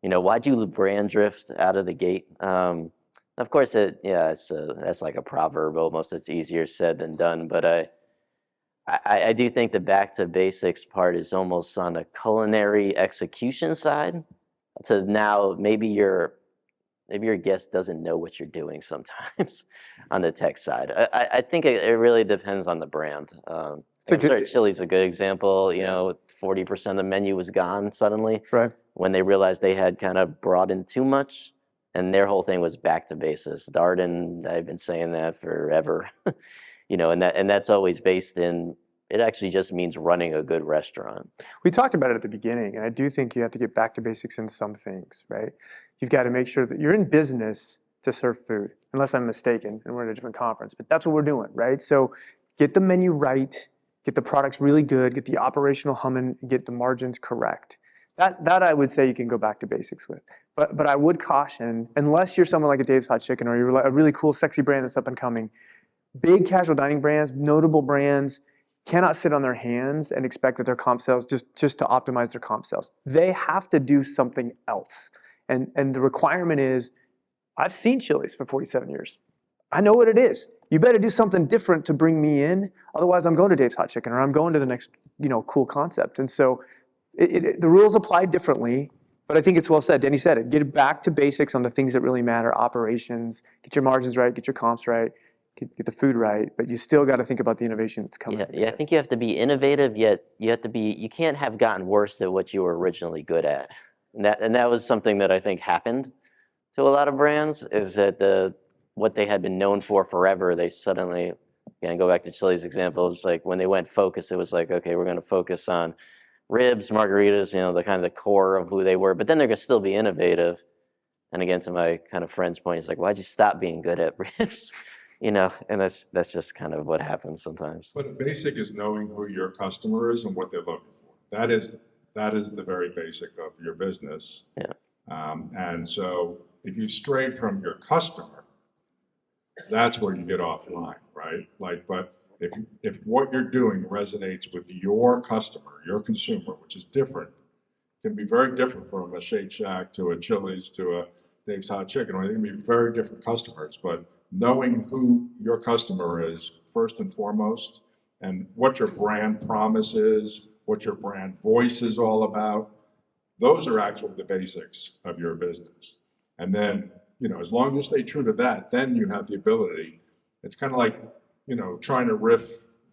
Why'd you brand drift out of the gate? Of course, that's like a proverb almost. It's easier said than done. But I do think the back to basics part is almost on a culinary execution side. To now, maybe your guest doesn't know what you're doing sometimes on the tech side. I think it really depends on the brand. Chili's a good example. 40% of the menu was gone suddenly, right, when they realized they had kind of brought in too much, and their whole thing was back to basics. Darden, I've been saying that forever, and that's always based in. It actually just means running a good restaurant. We talked about it at the beginning, and I do think you have to get back to basics in some things, right? You've got to make sure that you're in business to serve food, unless I'm mistaken, and we're at a different conference, but that's what we're doing, right? So get the menu right, get the products really good, get the operational humming, get the margins correct. That I would say you can go back to basics with. But I would caution, unless you're someone like a Dave's Hot Chicken or you're a really cool, sexy brand that's up and coming, big casual dining brands, notable brands, cannot sit on their hands and expect that their comp sales, just to optimize their comp sales. They have to do something else. And the requirement is, I've seen Chili's for 47 years. I know what it is. You better do something different to bring me in. Otherwise, I'm going to Dave's Hot Chicken or I'm going to the next, cool concept. And so the rules apply differently, but I think it's well said. Danny said it. Get back to basics on the things that really matter, operations, get your margins right, get your comps right, get the food right, but you still got to think about the innovation that's coming. Yeah, I think you have to be innovative, yet you can't have gotten worse at what you were originally good at. And that was something that I think happened to a lot of brands, is that what they had been known for forever, they suddenly, Again, go back to Chili's example. It's like when they went focus, it was like, okay, we're going to focus on ribs, margaritas, the kind of the core of who they were, but then they're going to still be innovative. And again, to my kind of friend's point, it's like, why'd you stop being good at ribs? And that's just kind of what happens sometimes. But the basic is knowing who your customer is and what they're looking for. That is the very basic of your business. Yeah. And so if you stray from your customer, that's where you get offline, right? But if what you're doing resonates with your customer, your consumer, which is different, can be very different from a Shake Shack to a Chili's to a Dave's Hot Chicken, or they can be very different customers, but knowing who your customer is first and foremost, and what your brand promise is, what your brand voice is all about, those are actually the basics of your business. And then, as long as you stay true to that, then you have the ability. It's kind of like, trying to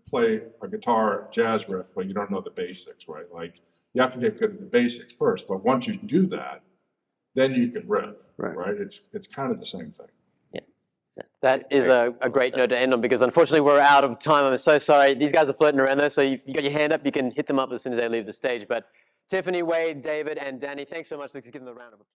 play a guitar jazz riff, but you don't know the basics, right? Like, you have to get good at the basics first, but once you do that, then you can riff, right? It's kind of the same thing. That is a great note to end on, because unfortunately we're out of time. I'm so sorry. These guys are floating around there, so if you got your hand up, you can hit them up as soon as they leave the stage. But Tiffany, Wade, David, and Danny, thanks so much. Let's give them a round of applause.